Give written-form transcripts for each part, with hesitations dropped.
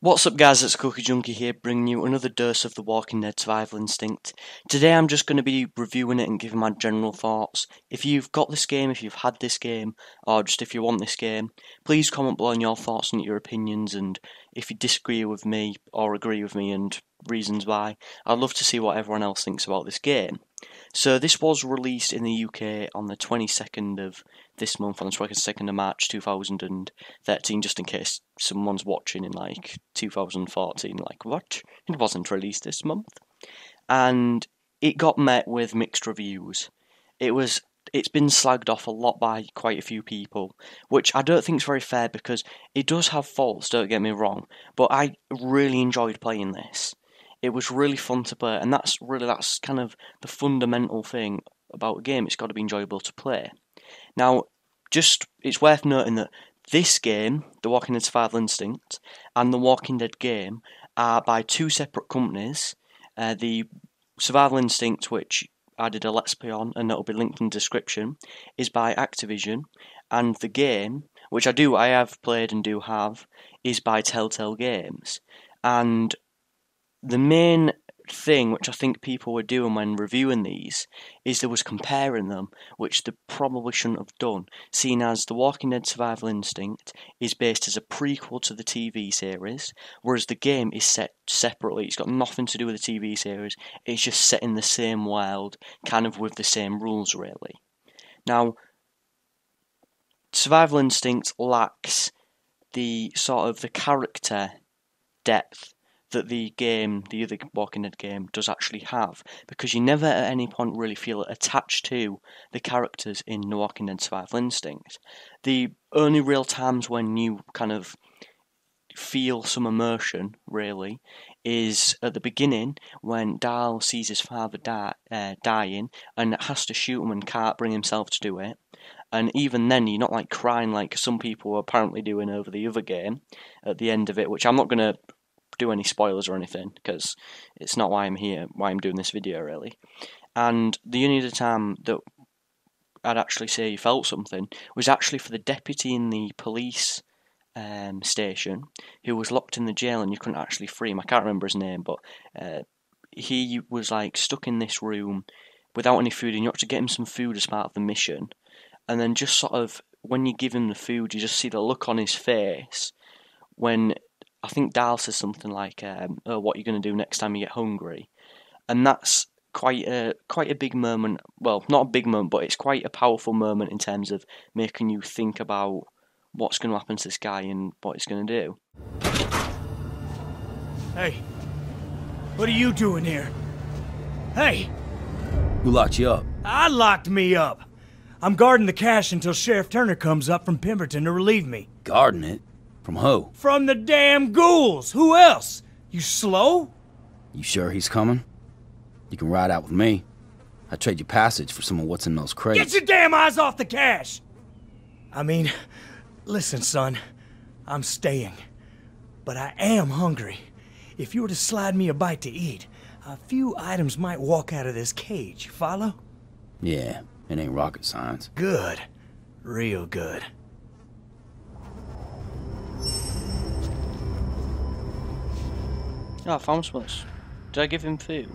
What's up guys, it's Cookie Junkie here, bringing you another dose of The Walking Dead Survival Instinct. Today I'm just going to be reviewing it and giving my general thoughts. If you've got this game, if you've had this game, or just if you want this game, please comment below on your thoughts and your opinions, and if you disagree with me or agree with me and reasons why. I'd love to see what everyone else thinks about this game. So this was released in the UK on the 22nd of this month, on the 22nd of March 2013, just in case someone's watching in like 2014, like, what? It wasn't released this month. And it got met with mixed reviews. It's been slagged off a lot by quite a few people, which I don't think is very fair because it does have faults, don't get me wrong, but I really enjoyed playing this. It was really fun to play, and that's kind of the fundamental thing about a game. It's got to be enjoyable to play. Now, it's worth noting that this game, The Walking Dead Survival Instinct, and The Walking Dead game are by two separate companies. The Survival Instinct, which I did a Let's Play on, and that'll be linked in the description, is by Activision, and the game, which I have played and do have, is by Telltale Games. And the main thing which I think people were doing when reviewing these is they was comparing them, which they probably shouldn't have done, seeing as The Walking Dead Survival Instinct is based as a prequel to the TV series, whereas the game is set separately. It's got nothing to do with the TV series, it's just set in the same world, kind of with the same rules really. Now, Survival Instinct lacks the sort of the character depth that the other Walking Dead game, does actually have, because you never at any point really feel attached to the characters in The Walking Dead Survival Instinct. The only real times when you kind of feel some emotion, really, is at the beginning when Daryl sees his father dying and has to shoot him and can't bring himself to do it. And even then, you're not like crying like some people were apparently doing over the other game at the end of it, which I'm not going to do any spoilers or anything, because it's not why I'm here, why I'm doing this video really. And the only other time that I'd actually say you felt something was actually for the deputy in the police station who was locked in the jail and you couldn't actually free him. I can't remember his name, but he was like stuck in this room without any food, and you have to get him some food as part of the mission. And then just sort of when you give him the food, you just see the look on his face when I think Daryl says something like, "Oh, what are you going to do next time you get hungry?" And that's quite a big moment. Well, not a big moment, but it's quite a powerful moment in terms of making you think about what's going to happen to this guy and what he's going to do. Hey, what are you doing here? Hey! Who locked you up? I locked me up. I'm guarding the cash until Sheriff Turner comes up from Pemberton to relieve me. Guarding it? From who? From the damn ghouls! Who else? You slow? You sure he's coming? You can ride out with me. I'd trade you passage for some of what's in those crates. Get your damn eyes off the cash! I mean, listen, son. I'm staying. But I am hungry. If you were to slide me a bite to eat, a few items might walk out of this cage. Follow? Yeah, it ain't rocket science. Good. Real good. Oh, Thomas, did I give him food?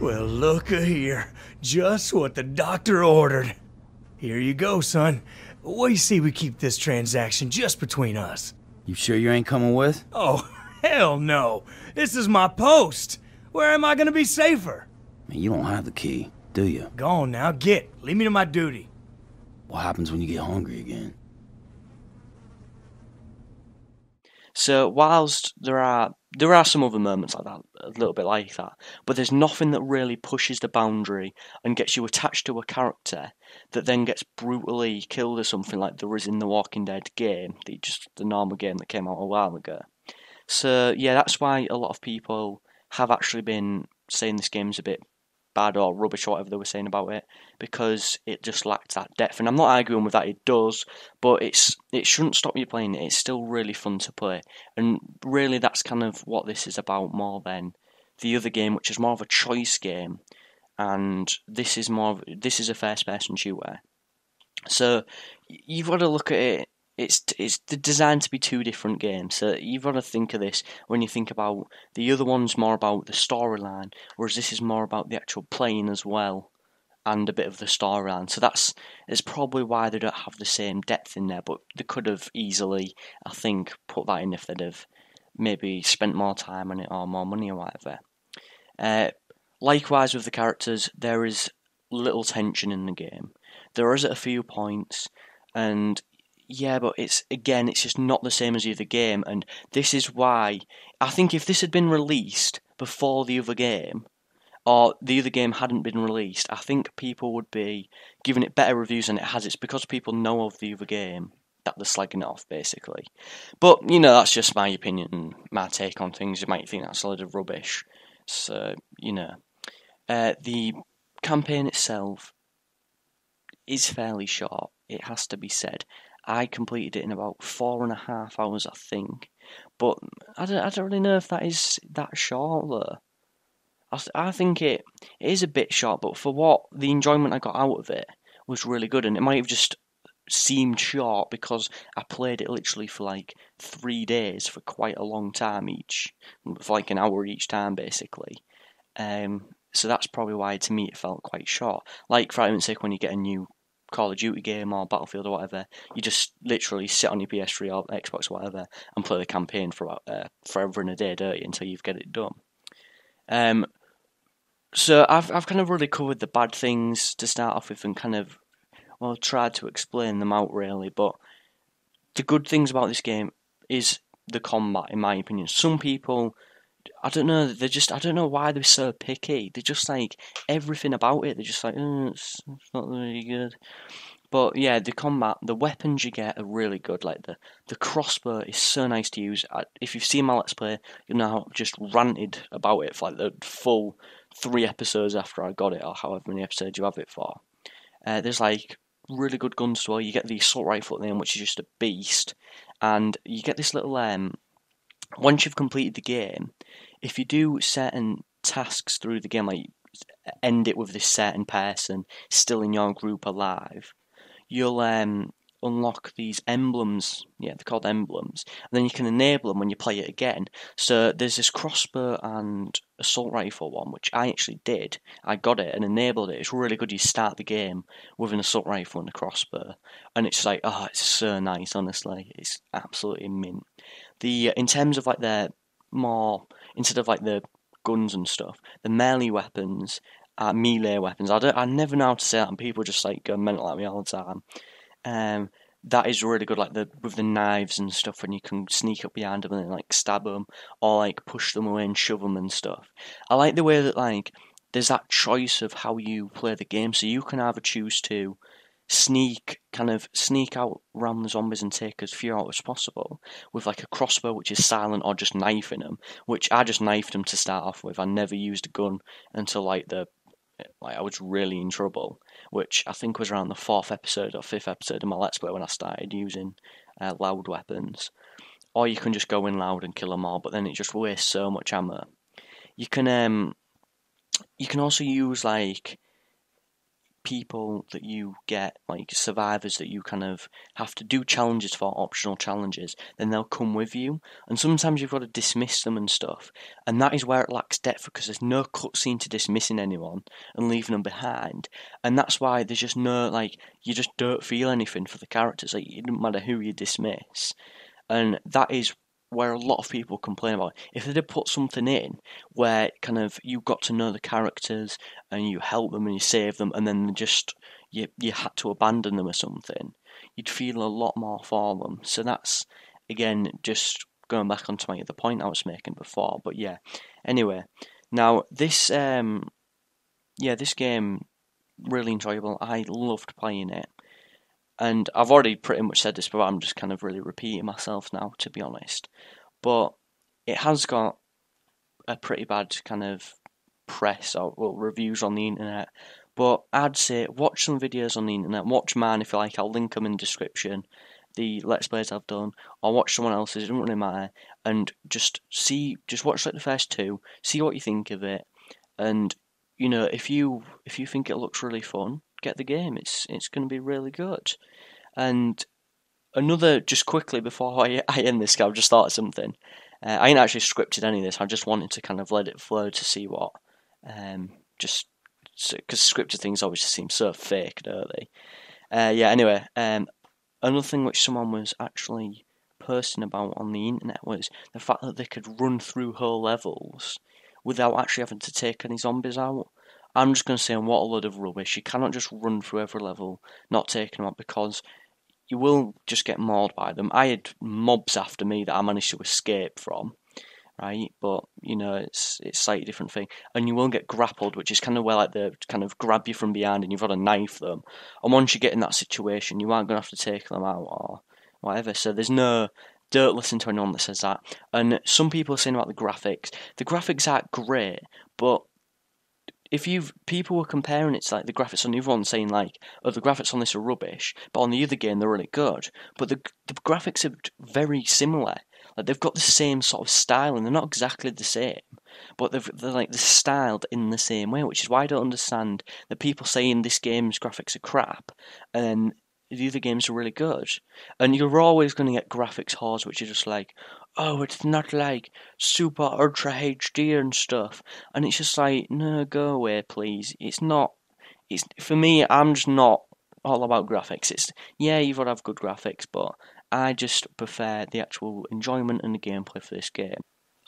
Well, look-a here. Just what the doctor ordered. Here you go, son. What do you say we keep this transaction just between us? You sure you ain't coming with? Oh, hell no. This is my post. Where am I gonna be safer? Man, you don't have the key, do you? Go on now, get. Leave me to my duty. What happens when you get hungry again? So whilst there are some other moments like that, a little bit like that, but there's nothing that really pushes the boundary and gets you attached to a character that then gets brutally killed or something like there is in the Walking Dead game, the normal game that came out a while ago. So yeah, that's why a lot of people have actually been saying this game's a bit bad or rubbish or whatever they were saying about it, because it just lacked that depth. And I'm not arguing with that, it does, but it shouldn't stop you playing it. It's still really fun to play, and really that's kind of what this is about more than the other game, which is more of a choice game, and this is a first person shooter. So you've got to look at it it's designed to be two different games. So you've got to think of this when you think about the other one's more about the storyline, whereas this is more about the actual playing as well, and a bit of the storyline. So it's probably why they don't have the same depth in there. But they could have easily, I think, put that in if they'd have maybe spent more time on it or more money or whatever. Likewise with the characters, there is little tension in the game. There is at a few points, and yeah, but it's just not the same as the other game, and this is why I think if this had been released before the other game, or the other game hadn't been released, I think people would be giving it better reviews than it has. It's because people know of the other game that they're slagging it off, basically. But, that's just my opinion, my take on things. You might think that's a lot of rubbish. So, the campaign itself is fairly short, it has to be said. I completed it in about 4.5 hours, I think. But I don't really know if that is that short, though. I think it is a bit short, but for what the enjoyment I got out of it was really good, and it might have just seemed short because I played it literally for like 3 days for quite a long time each, for like an hour each time basically. So that's probably why to me it felt quite short. Like for argument's sake, when you get a new Call of Duty game or Battlefield or whatever, you just literally sit on your PS3 or Xbox or whatever and play the campaign for about forever and a day, don't you, until you get it done. So I've kind of really covered the bad things to start off with and kind of, well, tried to explain them out really, but the good things about this game is the combat, in my opinion. Some people, I don't know, I don't know why they're so picky. They're just like, everything about it, they're just like, it's not really good. But yeah, the combat, the weapons you get are really good. Like the crossbow is so nice to use. If you've seen my Let's Play, you'll know how I've just ranted about it for like the full 3 episodes after I got it, or however many episodes you have it for. There's like really good guns as well. You get the assault rifle at the end, which is just a beast, and you get this little once you've completed the game, if you do certain tasks through the game, like end it with this certain person still in your group alive, you'll unlock these emblems. Yeah, they're called emblems. And then you can enable them when you play it again. So there's this crossbow and assault rifle one, which I actually did. I got it and enabled it. It's really good. You start the game with an assault rifle and a crossbow. And it's like, oh, it's so nice, honestly. It's absolutely mint. In terms of like instead of like the guns and stuff, the melee weapons, melee weapons. I never know how to say that, and people just like go mental at me all the time. That is really good, like with the knives and stuff, when you can sneak up behind them and then like stab them or like push them away and shove them and stuff. I like the way that like there's that choice of how you play the game, so you can either choose to sneak out around the zombies and take as few out as possible with like a crossbow which is silent, or just knifing them, which I just knifed them to start off with. I never used a gun until like I was really in trouble, which I think was around the 4th episode or 5th episode of my Let's Play when I started using loud weapons. Or you can just go in loud and kill them all, but then it just wastes so much ammo. You can also use like people that you get, like survivors that you kind of have to do challenges for, optional challenges, then they'll come with you, and sometimes you've got to dismiss them and stuff, and that is where it lacks depth, because there's no cutscene to dismissing anyone and leaving them behind, and that's why there's just no, like, you just don't feel anything for the characters, like, it doesn't matter who you dismiss, and that is where a lot of people complain about. If they did put something in where kind of you got to know the characters and you help them and you save them, and then just you had to abandon them or something, you'd feel a lot more for them. So that's, again, just going back onto the point I was making before. But yeah, anyway, now this this game, really enjoyable. I loved playing it. And I've already pretty much said this, but I'm just kind of really repeating myself now, to be honest. But it has got a pretty bad kind of press or reviews on the internet. But I'd say watch some videos on the internet. Watch mine if you like. I'll link them in the description. The Let's Plays I've done. Or watch someone else's. It doesn't really matter. And just watch like the first 2. See what you think of it. And if you think it looks really fun, get the game. It's going to be really good. And another, just quickly before I end this, I've just thought of something. I ain't actually scripted any of this. I just wanted to kind of let it flow to see what, just because scripted things always just seem so fake, don't they? Yeah. Anyway, another thing which someone was actually posting about on the internet was the fact that they could run through whole levels without actually having to take any zombies out. I'm just going to say, what a load of rubbish. You cannot just run through every level, not taking them out, because you will just get mauled by them. I had mobs after me that I managed to escape from, right? But you know, it's slightly different thing, and you will get grappled, which is kind of where like they kind of grab you from behind, and you've got to knife them. And once you get in that situation, you aren't going to have to take them out or whatever. So there's no. Don't listen to anyone that says that. And some people are saying about the graphics. The graphics aren't great, but people were comparing it to like the graphics on the other one, saying like, oh, the graphics on this are rubbish, but on the other game they're really good. But the graphics are very similar. Like they've got the same sort of style, and they're not exactly the same, but they're like they're styled in the same way, which is why I don't understand the people saying this game's graphics are crap, and the other games are really good. And you're always going to get graphics whores, which are just like, oh, it's not like super ultra HD and stuff. And it's just like, no, go away, please. It's not. It's for me. I'm just not all about graphics. It's yeah, you've got to have good graphics, but I just prefer the actual enjoyment and the gameplay for this game.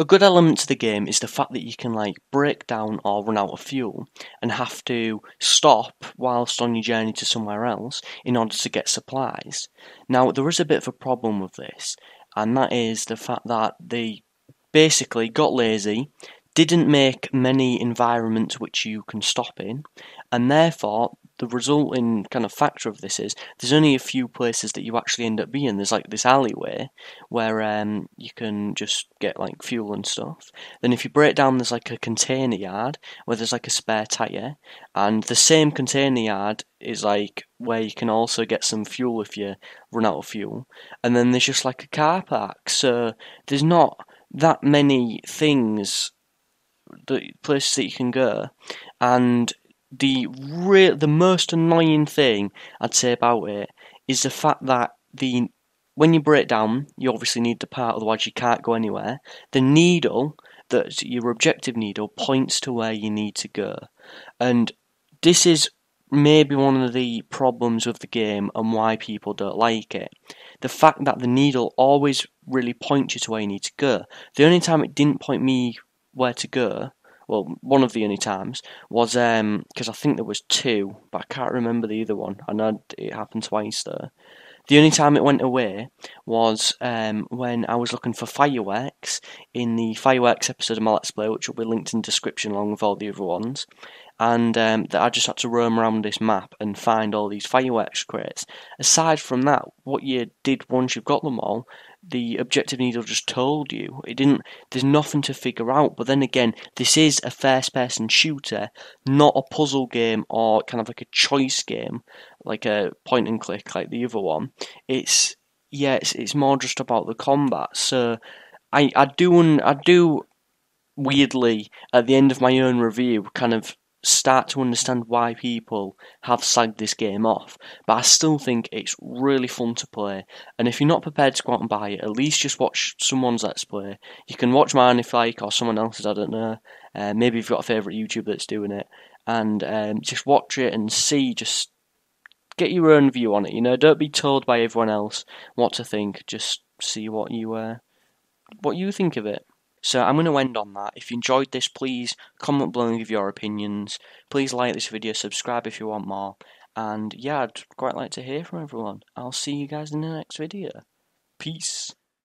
A good element to the game is the fact that you can like break down or run out of fuel and have to stop whilst on your journey to somewhere else in order to get supplies. Now there is a bit of a problem with this, and that is the fact that they basically got lazy, didn't make many environments which you can stop in, and therefore the resulting kind of factor of this is there's only a few places that you actually end up being. There's like this alleyway where you can just get like fuel and stuff. Then if you break down, there's like a container yard where there's like a spare tire, and the same container yard is like where you can also get some fuel if you run out of fuel. And then there's just like a car park, so there's not that many places that you can go, and the most annoying thing I'd say about it is the fact that when you break down, you obviously need the part, otherwise you can't go anywhere. The needle, that your objective needle, points to where you need to go, and this is maybe one of the problems with the game and why people don't like it. The fact that the needle always really points you to where you need to go. The only time it didn't point me where to go, well, one of the only times, was because I think there was two, but I can't remember the other one. I know it happened twice though. The only time it went away was when I was looking for fireworks in the fireworks episode of my Let's Play, which will be linked in the description along with all the other ones. And that I just had to roam around this map and find all these fireworks crates. Aside from that, what you did once you've got them all, the objective needle just told you. It didn't. There's nothing to figure out. But then again, this is a first-person shooter, not a puzzle game or kind of like a choice game, like a point and click like the other one. It's more just about the combat. So I do weirdly at the end of my own review kind of start to understand why people have slagged this game off, but I still think it's really fun to play. And if you're not prepared to go out and buy it, at least just watch someone's Let's Play. You can watch mine if like, or someone else's, I don't know. Maybe you've got a favourite YouTuber that's doing it, and just watch it and see, just get your own view on it, you know, don't be told by everyone else what to think, just see what you think of it. So I'm going to end on that. If you enjoyed this, please comment below and give your opinions. Please like this video, subscribe if you want more. And yeah, I'd quite like to hear from everyone. I'll see you guys in the next video. Peace.